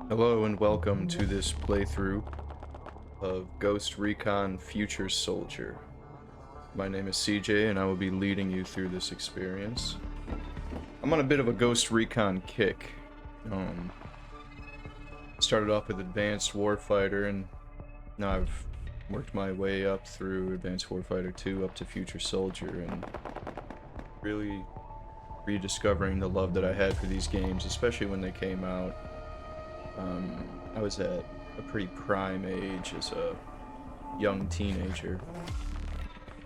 Hello and welcome to this playthrough of Ghost Recon Future Soldier. My name is CJ and I will be leading you through this experience. I'm on a bit of a Ghost Recon kick. Started off with Advanced Warfighter and now I've worked my way up through Advanced Warfighter 2 up to Future Soldier and really rediscovering the love that I had for these games, especially when they came out. I was at a pretty prime age as a young teenager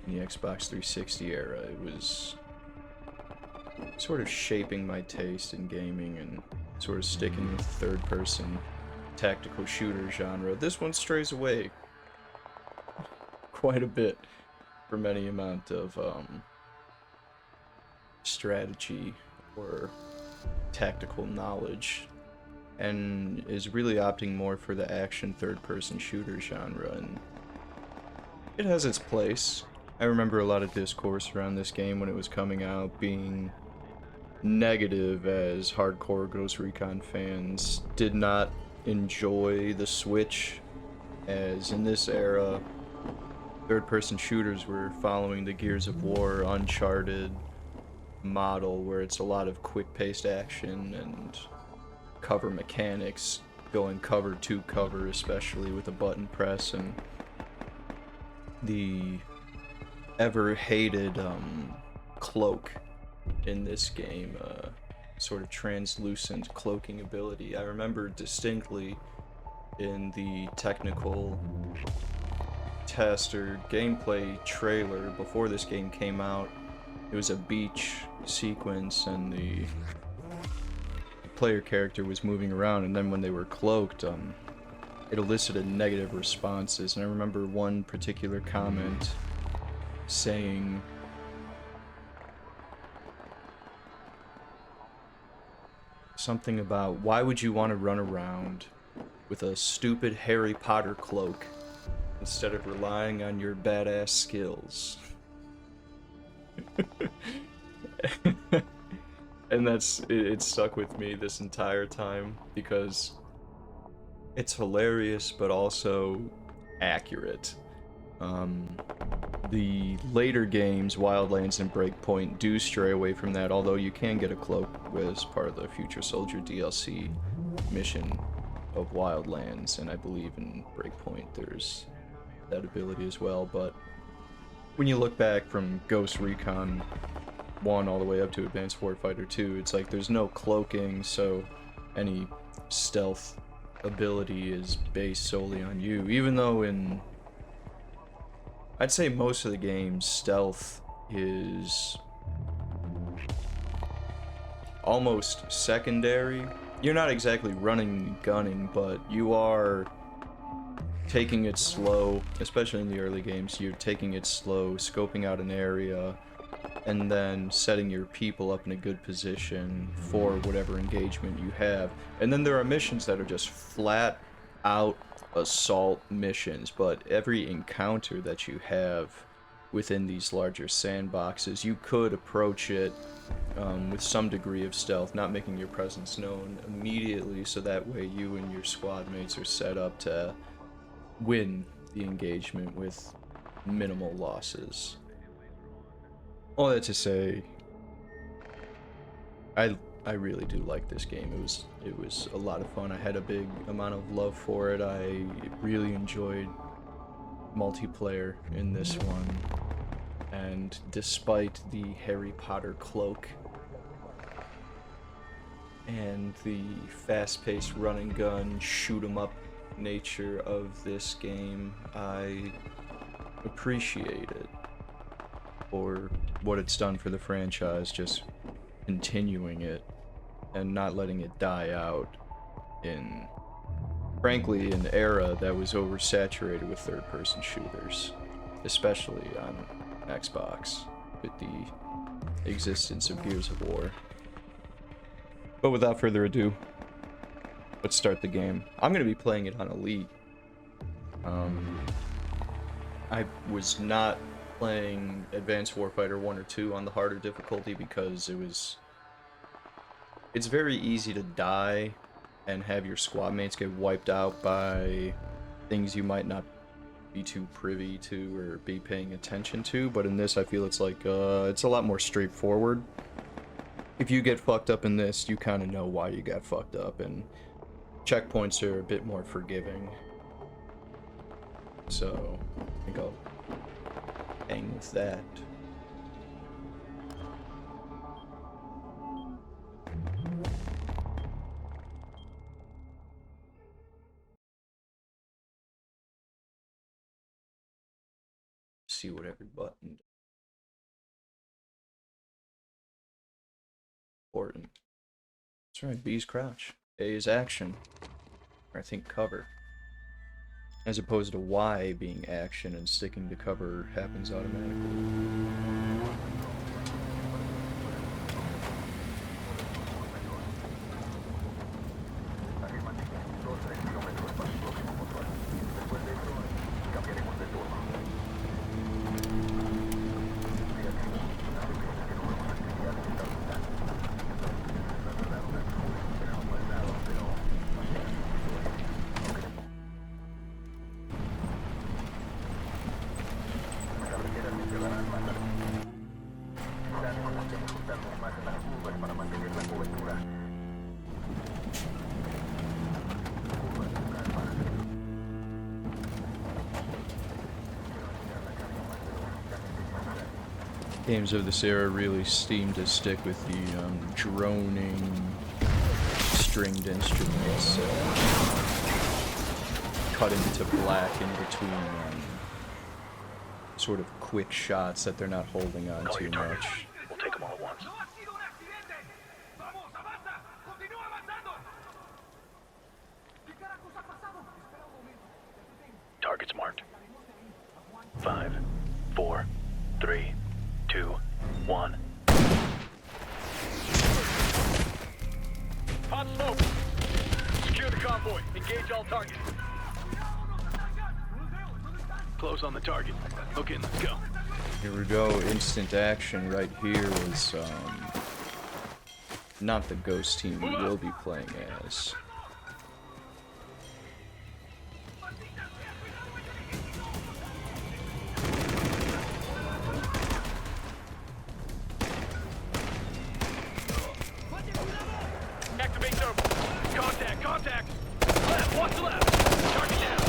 in the Xbox 360 era. It was sort of shaping my taste in gaming and sort of sticking with the third-person tactical shooter genre. This one strays away quite a bit from any amount of strategy or tactical knowledge, and is really opting more for the action third-person shooter genre, and it has its place. I remember a lot of discourse around this game when it was coming out being negative, as hardcore Ghost Recon fans did not enjoy the switch, as in this era third-person shooters were following the Gears of War, Uncharted model, where it's a lot of quick-paced action and cover mechanics, going cover to cover, especially with a button press, and the ever-hated cloak in this game, sort of translucent cloaking ability. I remember distinctly in the technical test or gameplay trailer before this game came out, it was a beach sequence and the player character was moving around, and then when they were cloaked, it elicited negative responses. And I remember one particular comment saying something about, why would you want to run around with a stupid Harry Potter cloak instead of relying on your badass skills? And it stuck with me this entire time because it's hilarious but also accurate. The later games, Wildlands and Breakpoint, do stray away from that, although you can get a cloak as part of the Future Soldier DLC mission of Wildlands, and I believe in Breakpoint there's that ability as well. But when you look back from Ghost Recon 1 all the way up to Advanced Warfighter 2, it's like there's no cloaking, so any stealth ability is based solely on you, even though in, I'd say, most of the games, stealth is almost secondary. You're not exactly running and gunning, but you are taking it slow, especially in the early games. You're taking it slow, scoping out an area, and then setting your people up in a good position for whatever engagement you have. And then there are missions that are just flat out assault missions, but every encounter that you have within these larger sandboxes, you could approach it with some degree of stealth, not making your presence known immediately, so that way you and your squad mates are set up to win the engagement with minimal losses. All that to say, I really do like this game. It was a lot of fun. I had a big amount of love for it. I really enjoyed multiplayer in this one, and despite the Harry Potter cloak and the fast-paced run and gun shoot 'em up nature of this game, I appreciate it for what it's done for the franchise, just continuing it and not letting it die out in, frankly, an era that was oversaturated with third-person shooters, especially on Xbox with the existence of Gears of War. But without further ado, let's start the game. I'm going to be playing it on Elite. I was not playing Advanced Warfighter 1 or 2 on the harder difficulty because it's very easy to die and have your squad mates get wiped out by things you might not be too privy to or be paying attention to. But in this, I feel it's like, it's a lot more straightforward. If you get fucked up in this, you kind of know why you got fucked up, and checkpoints are a bit more forgiving. So, I think I'll hang with that. See what every button does. Important. That's right, B is crouch. A is action. Or I think cover. As opposed to Y being action and sticking to cover happens automatically. Games of this era really seem to stick with the droning stringed instruments, cutting to black in between sort of quick shots that they're not holding on too much. We'll take them all at once. Targets marked. 5, 4, 3, 2, 1. Hot smoke! Secure the convoy. Engage all targets. Close on the target. Okay, let's go. Here we go. Instant action right here was not the ghost team we will be playing as. Activate thermal. Contact, contact! Left, watch the left! Target down!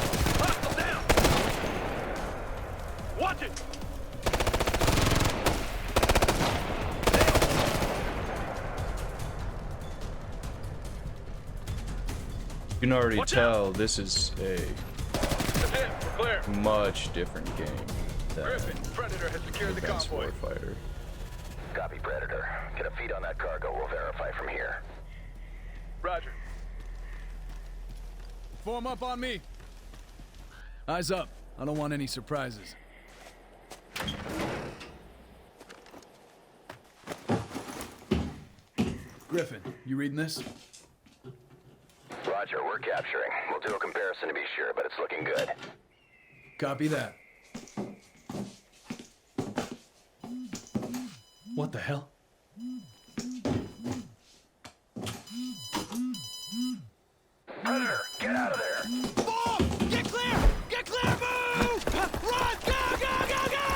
Hostile down! Watch it! You can already tell this is a That's it. We're clear. much different game than Griffin, Predator has secured the Advanced convoy. Warfighter. Copy, Predator. Get a feed on that cargo. We'll verify from here. Roger. Form up on me. Eyes up. I don't want any surprises. Griffin, you reading this? Roger, we're capturing. We'll do a comparison to be sure, but it's looking good. Copy that. What the hell? Predator, get out of there! Move! Get clear! Get clear! Move! Run! Go! Go! Go! Go!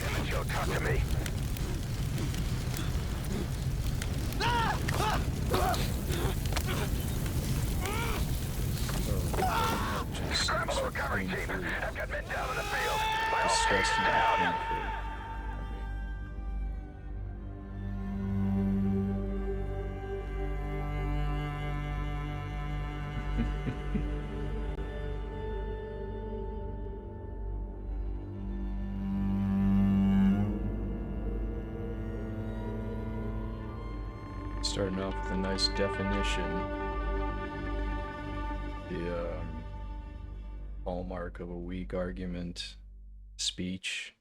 Damn it, Joe, talk to me. Scramble recovery team. I've got men down in the field. My whole state's Disgusting. down. Starting off with a nice definition. The hallmark of a weak argument, speech,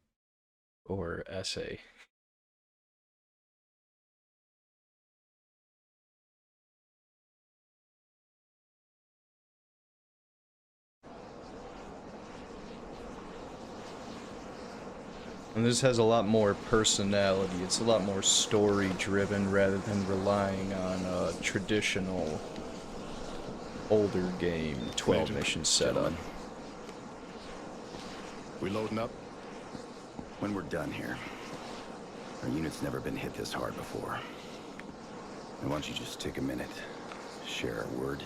or essay. And this has a lot more personality. It's a lot more story driven rather than relying on a traditional older game 12 mission setup. We loading up? When we're done here. Our unit's never been hit this hard before. And why don't you just take a minute, share a word,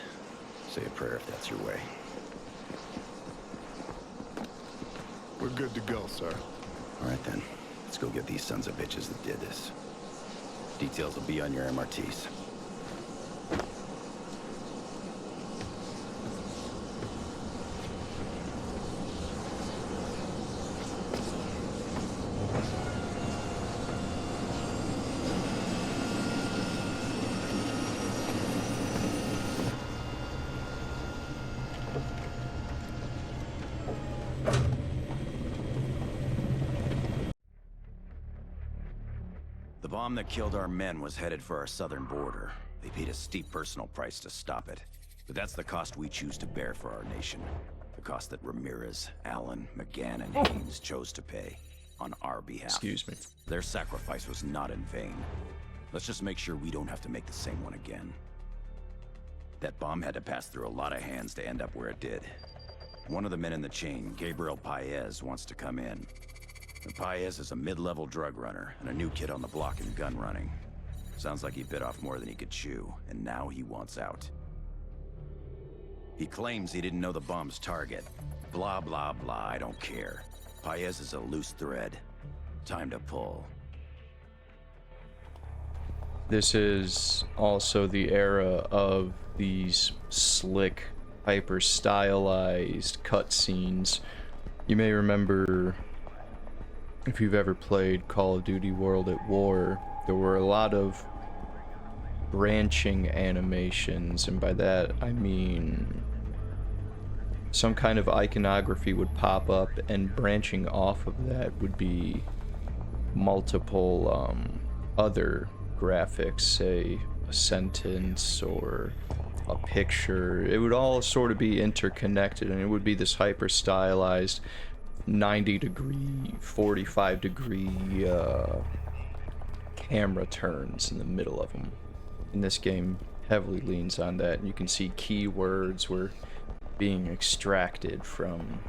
say a prayer if that's your way. We're good to go, sir. All right then, let's go get these sons of bitches that did this. Details will be on your MRTs. The bomb that killed our men was headed for our southern border. They paid a steep personal price to stop it. But that's the cost we choose to bear for our nation. The cost that Ramirez, Allen, McGann, and Haynes chose to pay on our behalf. Excuse me. Their sacrifice was not in vain. Let's just make sure we don't have to make the same one again. That bomb had to pass through a lot of hands to end up where it did. One of the men in the chain, Gabriel Paez, wants to come in. And Paez is a mid-level drug runner and a new kid on the block in gun running. Sounds like he bit off more than he could chew, and now he wants out. He claims he didn't know the bomb's target. Blah, blah, blah, I don't care. Paez is a loose thread. Time to pull. This is also the era of these slick, hyper-stylized cutscenes. You may remember, if you've ever played Call of Duty World at War, there were a lot of branching animations, and by that I mean some kind of iconography would pop up, and branching off of that would be multiple other graphics, say a sentence or a picture. It would all sort of be interconnected, and it would be this hyper stylized 90-degree, 45-degree camera turns in the middle of them. And this game heavily leans on that, and you can see keywords were being extracted from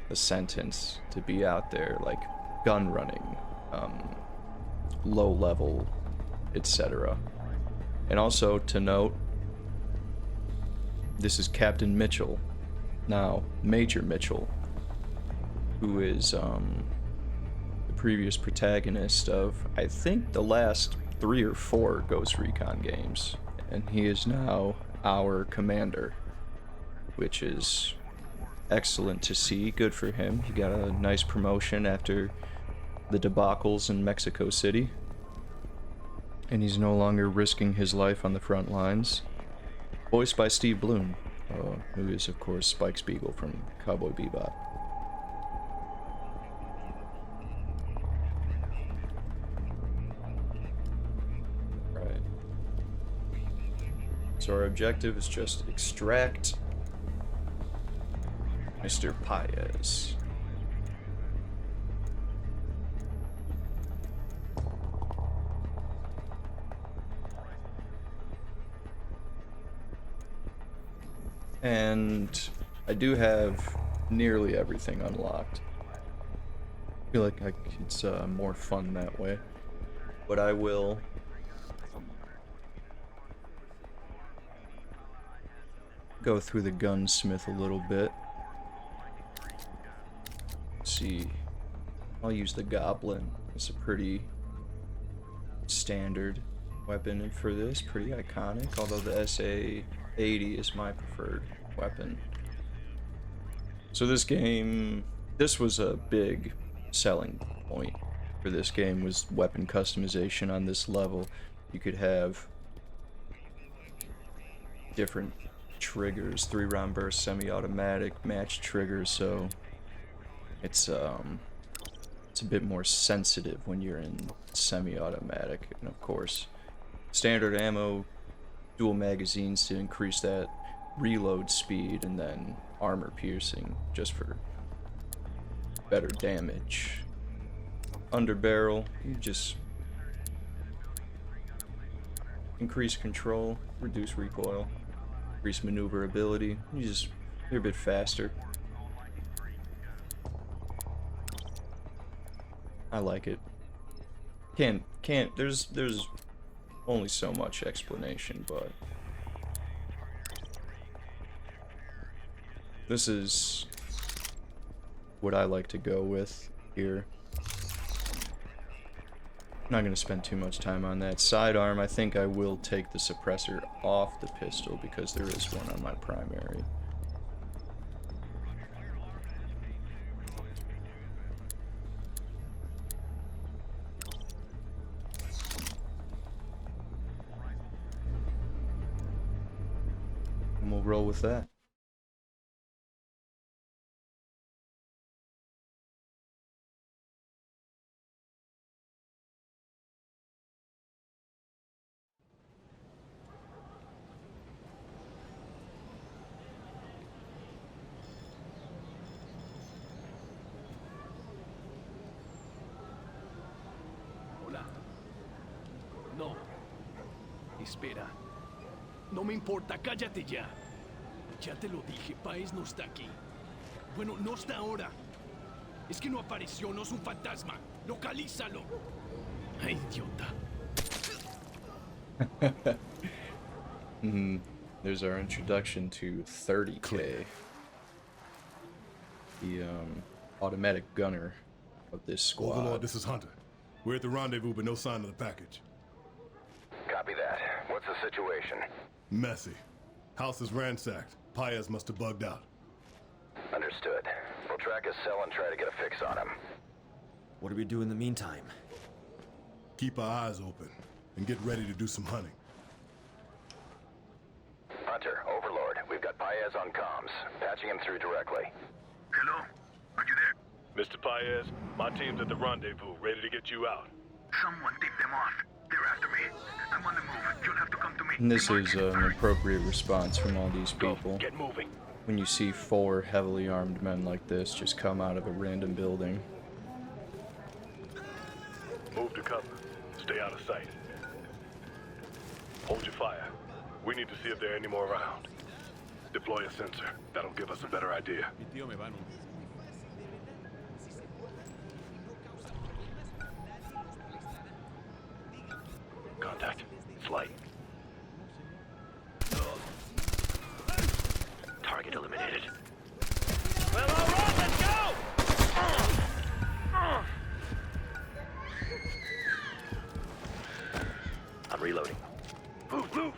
the sentence to be out there, like gun running, low level, etc. And also to note, this is Captain Mitchell, now Major Mitchell, who is the previous protagonist of, I think, the last 3 or 4 Ghost Recon games, and he is now our commander, which is excellent to see. Good for him. He got a nice promotion after the debacles in Mexico City, and he's no longer risking his life on the front lines. Voiced by Steve Bloom, who is, of course, Spike Spiegel from Cowboy Bebop. Right. So our objective is just extract Mr. Paez. And I do have nearly everything unlocked. I feel like it's more fun that way. But I will go through the gunsmith a little bit. See, I'll use the Goblin. It's a pretty standard weapon for this, pretty iconic, although the SA-80 is my preferred weapon. So this game, this was a big selling point for this game, was weapon customization on this level. You could have different triggers, 3-round burst, semi-automatic, match triggers, so it's a bit more sensitive when you're in semi-automatic, and of course standard ammo, dual magazines to increase that reload speed, and then armor piercing just for better damage. Underbarrel, you just increase control, reduce recoil, increase maneuverability. You're a bit faster. I like it. There's only so much explanation, but this is what I like to go with here. I'm not going to spend too much time on that. Sidearm, I think I will take the suppressor off the pistol because there is one on my primary. And we'll roll with that. No. Espera. No me importa, cállate ya. Ya te lo dije, Páez no está aquí. Bueno, no está ahora. Es que no apareció, no es un fantasma. Localízalo. Ay, idiota. There's our introduction to 30K. Clear. The automatic gunner of this squad. Overlord, this is Hunter. We're at the rendezvous, but no sign of the package. Copy that. What's the situation? Messy. House is ransacked. Paez must have bugged out. Understood. We'll track his cell and try to get a fix on him. What do we do in the meantime? Keep our eyes open and get ready to do some hunting. Hunter, Overlord, we've got Paez on comms. Patching him through directly. Hello? Are you there? Mr. Paez, my team's at the rendezvous, ready to get you out. Someone tipped them off. They're after me. I'm on the move. You'll have to come to me. And this is an appropriate response from all these people. Get moving. When you see 4 heavily armed men like this just come out of a random building. Move to cover. Stay out of sight. Hold your fire. We need to see if there are any more around. Deploy a sensor. That'll give us a better idea. Contact. It's light. Target eliminated. Well, all right, let's go! I'm reloading. Move, move!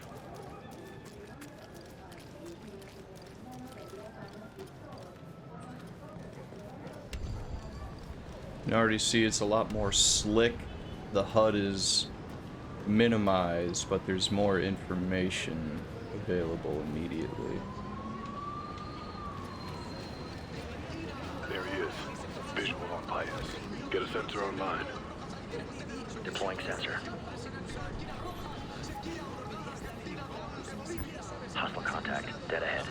You can already see it's a lot more slick. The HUD is minimized, but there's more information available immediately. There he is. Visual on Paez. Get a sensor online. Deploying sensor. Hostile contact. Dead ahead.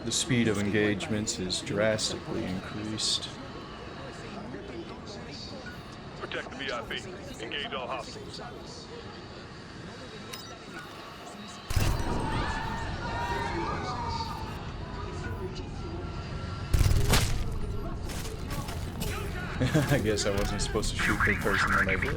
The speed of engagements is drastically increased. Protect the VIP. Engage all hostiles. I guess I wasn't supposed to shoot the person that I did.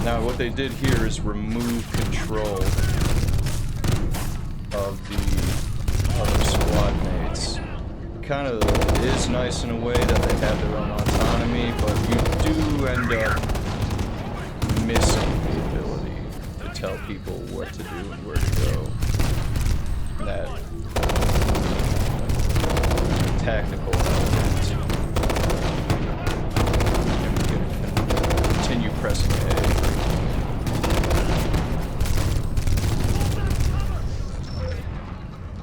Now what they did here is remove control of the other squad mates. Kind of is nice in a way that they have their own autonomy, but you do end up missing the ability to tell people what to do and where to go. That tactical element. And we can continue pressing A.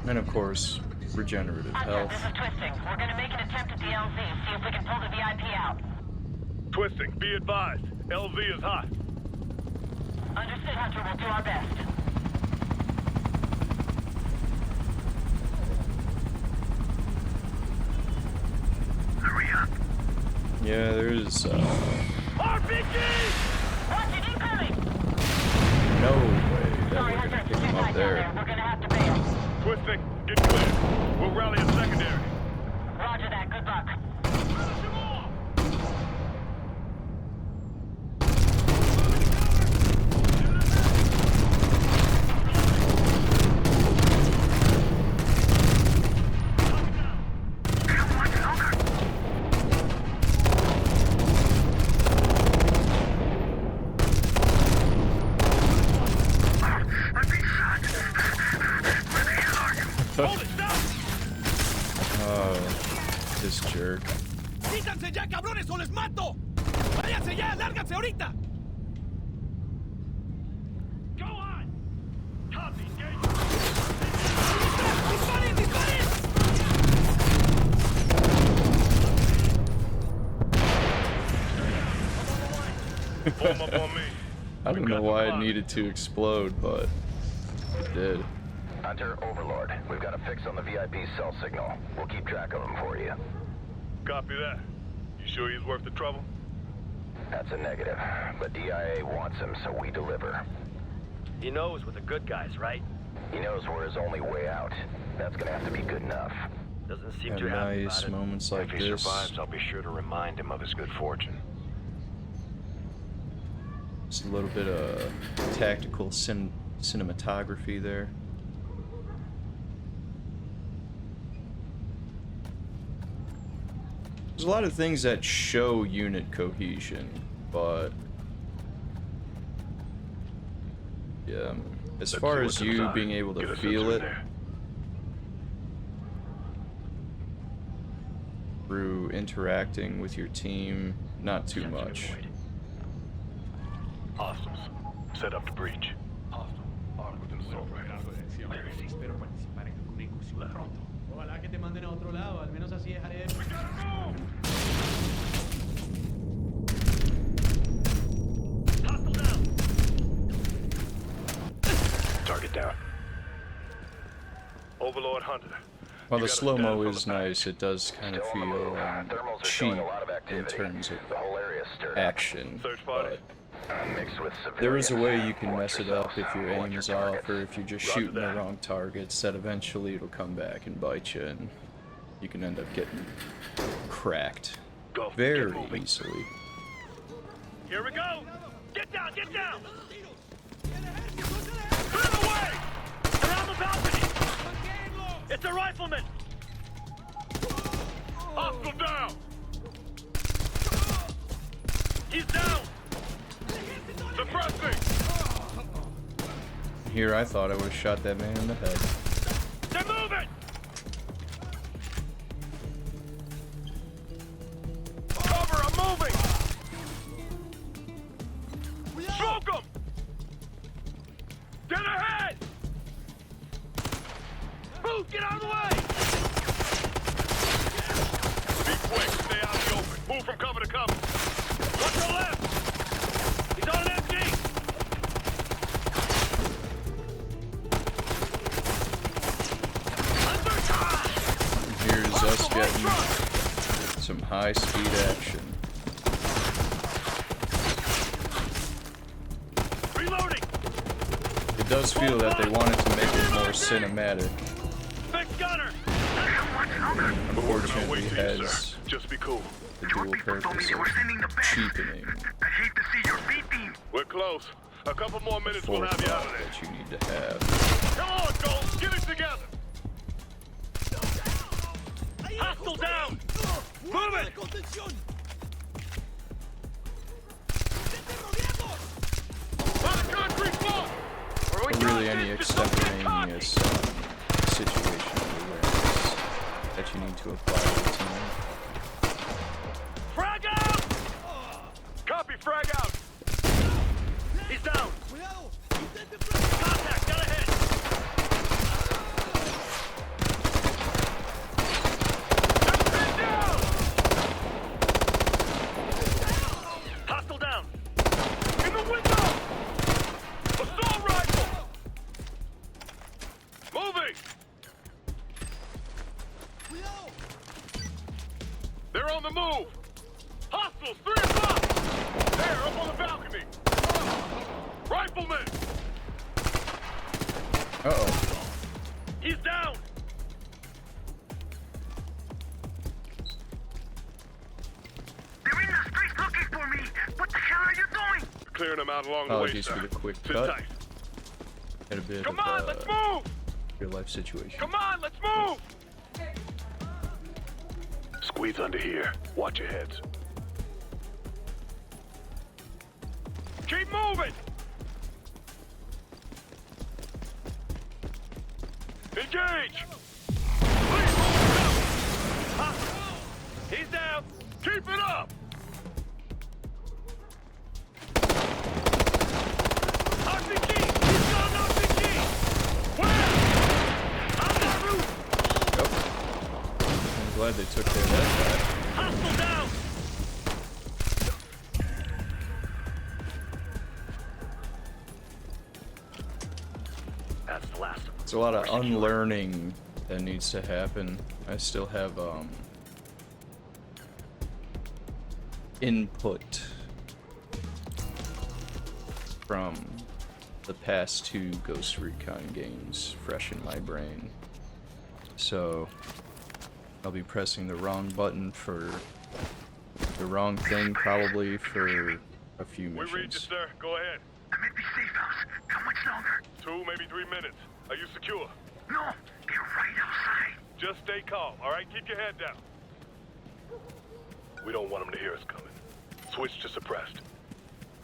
And of course, regenerative health. This is Twisting. We're gonna make an attempt at the LZ, see if we can pull the VIP out. Twisting, be advised. LZ is hot. Understood, Hunter. We'll do our best. Yeah, there's RPG! Watch it, incoming! no way that Sorry, we're Hunter, gonna it's pick too him tight up down there. there. We're gonna have to bail. Twisting, get clear. We'll rally at secondary. Roger that. Good luck. Hold it, stop! Oh, this jerk. ¡Quítanse ya, cabrones, o les mato! ¡Váyanse ya! ¡Lárganse ahorita! Go on! Copy, engage. ¡Disparen, disparen! Form up on me. I don't know why it needed to explode, but it did. Hunter, Overlord. We've got a fix on the VIP cell signal. We'll keep track of him for you. Copy that. You sure he's worth the trouble? That's a negative. But DIA wants him, so we deliver. He knows we're the good guys, right? He knows we're his only way out. That's gonna have to be good enough. Doesn't seem And too happy nice about it. moments like If he this. survives, I'll be sure to remind him of his good fortune. Just a little bit of tactical cinematography there. There's a lot of things that show unit cohesion, but yeah, as Let's far see as what's you inside. being able Get to a feel sensor it in there. through interacting with your team, not too much. Hostiles. Set up to breach. Hostile. Armed with an assault rifle. Espero participar en alguna incursión pronto. Ojalá que te manden a otro lado, al menos así dejaré de... We gotta move! Hostile down! Target down. Overlord Hunter. While You the gotta slow-mo stand from is the back. nice, it does kind of Still on the feel move. Thermals are cheap showing a lot of in activity. terms of The whole area's stirred up. action. Search party. Mixed with There is a way civilians. you can Watch mess it up if yourselves. your Watch aim your is off, targets. or if you're just Roger shooting the that. wrong targets, that eventually it'll come back and bite you, and you can end up getting cracked Go. Get very moving. easily. Here we go! Get down! Get down! Clear the way! They're on the balcony! It's a rifleman! Hostile down! He's down! Suppressing! Here, I thought I would have shot that man in the head. They're moving! Cover, I'm moving! Smoke 'em! Get ahead! Move, get out of the way! Be quick, stay out of the open. Move from cover to cover. Watch your left! He's on an MG! Under time! Here's us getting some high-speed action. Reloading! It does feel that they wanted to make it more cinematic. Fixed gunner! Unfortunately, Wait it for you, has sir. Just be cool. the dual purpose of cheapening I hate to see your B team. We're close. A couple more minutes, we'll have you out of forethought there. that you need to have. Come on, Gold! Get it together! Hostile down! Move it! On the concrete floor! Or really any extemporaneous situational awareness that you need to apply to the team. Frag out! Copy, frag out! He's down! Contact, got ahead! They're down! Hostile down! In the window! Assault rifle! Moving! They're on the move! Hostiles, 3 o'clock! There, up on the balcony! Rifleman! Uh-oh. He's down! They're in the streets looking for me! What the hell are you doing? Clearing them out along the way, Apologies sir. for the quick Sit cut. tight. Had a bit Come of on, let's move! real life situation. Come on, let's move! Squeeze under here. Watch your heads. Keep moving! Engage! Please move down! Hostile! He's down! Keep it up! RPG! He's got an RPG! Where? On that roof! Yep. I'm glad they took care of that guy. Hostile down! That's the last of them. It's a lot of unlearning that needs to happen. I still have input from the past 2 Ghost Recon games fresh in my brain. So I'll be pressing the wrong button for the wrong thing probably for a few We read you, missions. sir. Go ahead. I'm at the safe house. How much longer? 2, maybe 3 minutes. Are you secure? No, they're right outside. Just stay calm, all right? Keep your head down. We don't want them to hear us coming. Switch to suppressed.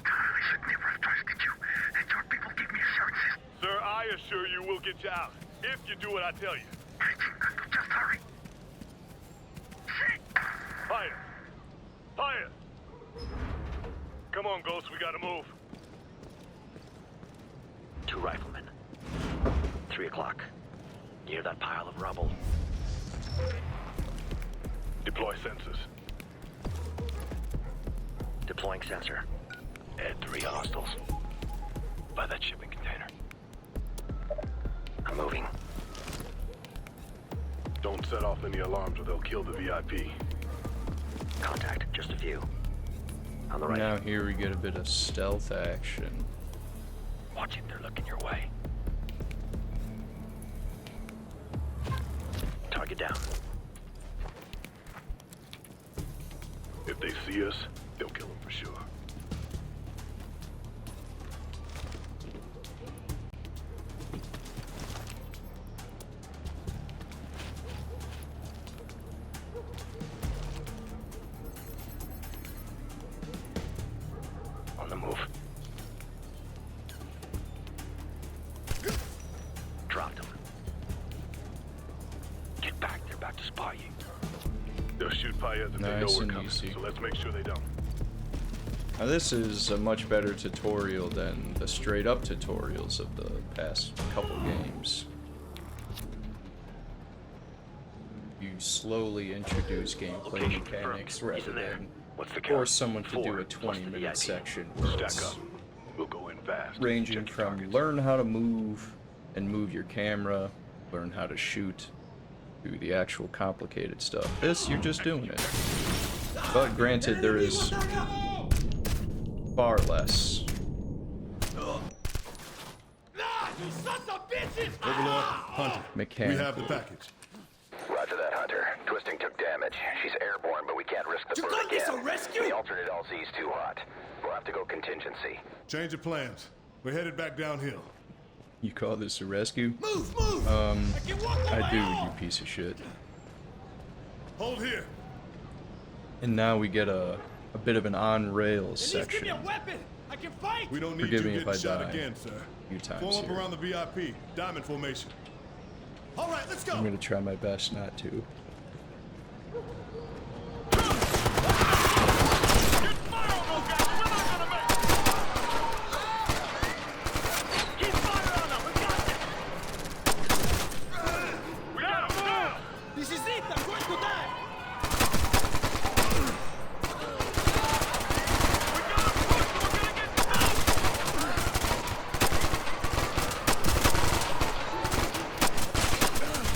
I should never have trusted you. And your people give me assurances. Sir, I assure you we'll get you out. If you do what I tell you. Just hurry. Fire! Fire! Come on, Ghost, we gotta move. 2 riflemen. 3 o'clock. Near that pile of rubble. Deploy sensors. Deploying sensor. Add 3 hostiles. By that shipping container. I'm moving. Don't set off any alarms or they'll kill the VIP. Contact. Just a few. On the right. Now here we get a bit of stealth action. Watch it. They're looking your way. Target down. If they see us, they'll kill them for sure. On the move. Dropped them. Get back. They're about to spot you. They'll shoot Paez if they know Nice we're and coming, easy. so let's make sure they don't. Now this is a much better tutorial than the straight up tutorials of the past couple games. You slowly introduce gameplay Location mechanics confirmed. He's rather in there. than What's the count? force someone to 4 do a plus the 20-minute VIP. section where Stack it's up. We'll go in fast. ranging Check your from targets. learn how to move and move your camera, learn how to shoot, do the actual complicated stuff. This, you're just doing it. But granted, there is far less. Overlord, Hunter, we Mechanical. have the package. Roger that, Hunter. Twisting took damage. She's airborne, but we can't risk the burn again. The alternate LZ's too hot. We'll have to go contingency. Change of plans. We're headed back downhill. You call this a rescue? Move, move! I do, you piece of shit. Hold here. And now we get a bit of an on-rails At least give section. me a weapon! I can fight! We don't need Forgive you me if getting I shot die again, sir. a few times Form up here. around the VIP. Diamond formation. All right, let's go! I'm gonna try my best not to. Keep fire on them! We got this! We got them now! This is it! I'm going to die! We got them pushed! We're gonna get stuck!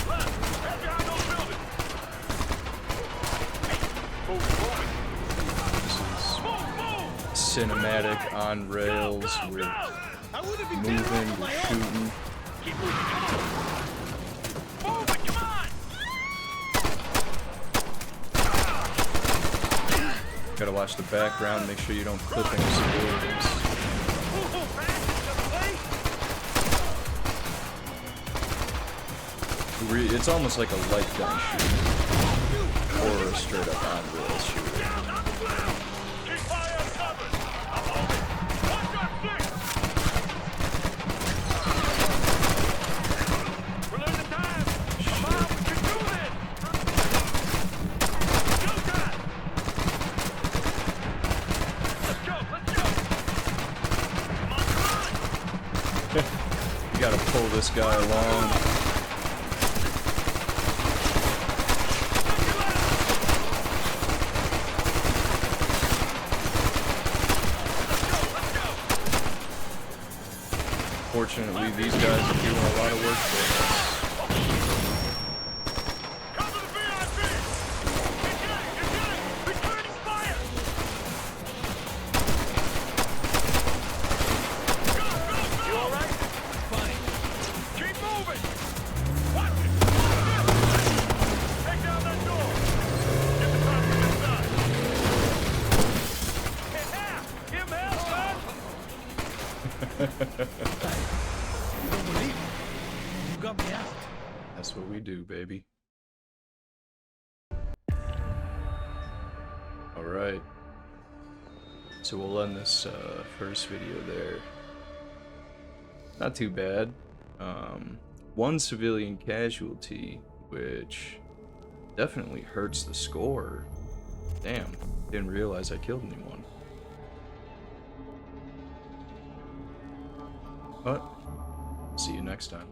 Left! Head behind those buildings! cinematic on rails. We're moving, we're shooting. Keep moving, come on! Move it, come on! Gotta watch the background, make sure you don't clip any civilians. It's almost like a light gun shooter. Or a straight up on rails shooter. Keep fire covered! I'm on it! Watch our six! We're losing time! Come on, we can do this! Go, guys! Let's go, let's go! Come on, come on! You gotta pull this guy along. Fortunately, these guys are doing a lot of work for us. Cover the VIP! Get it! Returning fire! Go! You alright? Fine. Keep moving! Watch it! Take down that door! Get the top from inside! Yeah! Give him hell, son! You don't believe me? You got me out. That's what we do, baby. Alright. So we'll end this first video there. Not too bad. One civilian casualty, which definitely hurts the score. Damn, didn't realize I killed anyone. But, see you next time.